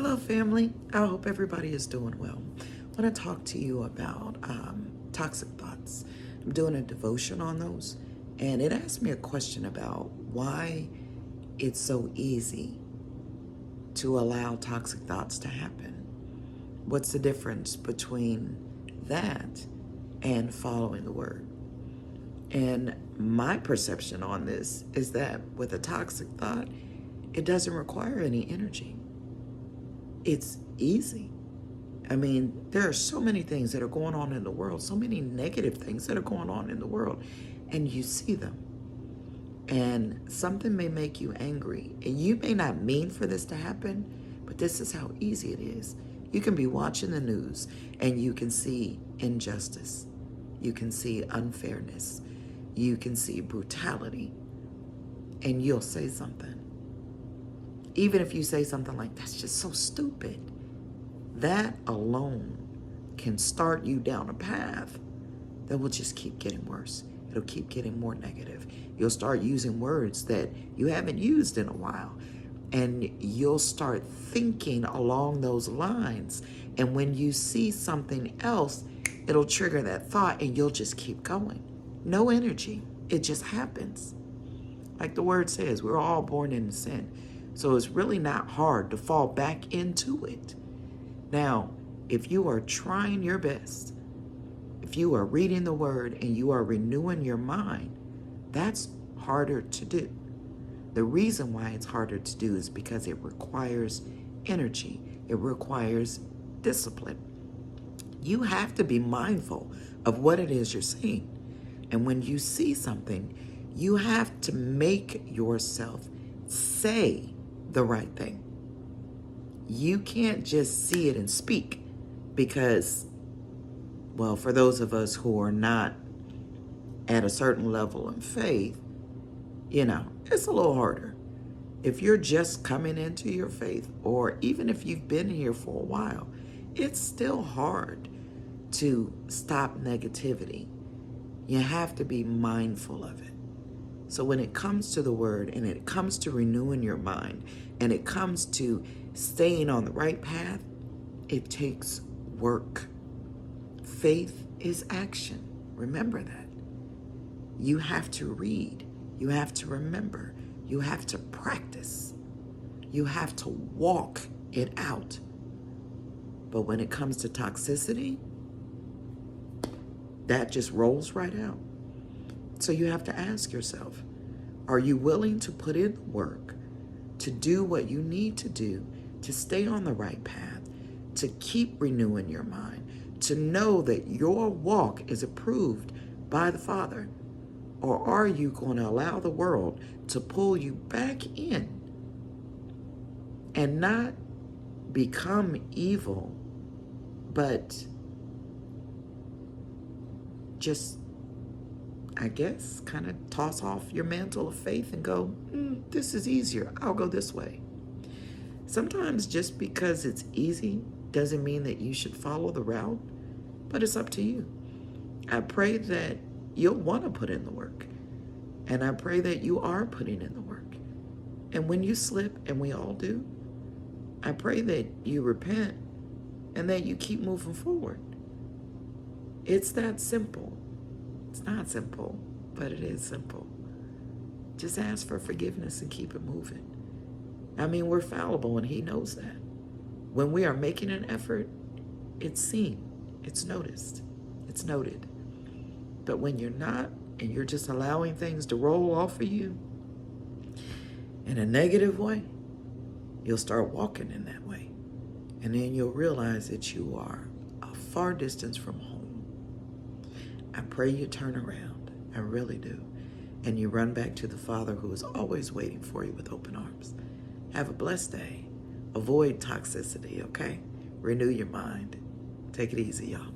Hello, family. I hope everybody is doing well. I want to talk to you about toxic thoughts. I'm doing a devotion on those, and it asked me a question about why it's so easy to allow toxic thoughts to happen. What's the difference between that and following the word? And my perception on this is that with a toxic thought, it doesn't require any energy. It's easy. I mean, there are so many things that are going on in the world, so many negative things that are going on in the world, and you see them. And something may make you angry, and you may not mean for this to happen, but this is how easy it is. You can be watching the news and you can see injustice. You can see unfairness. You can see brutality, and you'll say something. Even if you say something like, that's just so stupid, that alone can start you down a path that will just keep getting worse. It'll keep getting more negative. You'll start using words that you haven't used in a while, and you'll start thinking along those lines. And when you see something else, it'll trigger that thought, and you'll just keep going. No energy. It just happens. Like the word says, we're all born into sin. So it's really not hard to fall back into it. Now, if you are trying your best, if you are reading the word and you are renewing your mind, that's harder to do. The reason why it's harder to do is because it requires energy. It requires discipline. You have to be mindful of what it is you're seeing. And when you see something, you have to make yourself say the right thing. You can't just see it and speak because, well, for those of us who are not at a certain level in faith, it's a little harder. If you're just coming into your faith, or even if you've been here for a while, it's still hard to stop negativity. You have to be mindful of it. So when it comes to the word, and it comes to renewing your mind, and it comes to staying on the right path, it takes work. Faith is action. Remember that. You have to read. You have to remember. You have to practice. You have to walk it out. But when it comes to toxicity, that just rolls right out. So you have to ask yourself, are you willing to put in the work to do what you need to do to stay on the right path, to keep renewing your mind, to know that your walk is approved by the Father? Or are you going to allow the world to pull you back in and not become evil, but just, I guess, kind of toss off your mantle of faith and go, this is easier. I'll go this way. Sometimes just because it's easy doesn't mean that you should follow the route, but it's up to you. I pray that you'll want to put in the work, and I pray that you are putting in the work. And when you slip, and we all do, I pray that you repent and that you keep moving forward. It's that simple. It's not simple, but it is simple. Just ask for forgiveness and keep it moving. I mean, we're fallible, and He knows that. When we are making an effort, it's seen, it's noticed, it's noted. But when you're not, and you're just allowing things to roll off of you in a negative way, you'll start walking in that way. And then you'll realize that you are a far distance from home. I pray you turn around. I really do. And you run back to the Father who is always waiting for you with open arms. Have a blessed day. Avoid toxicity, okay? Renew your mind. Take it easy, y'all.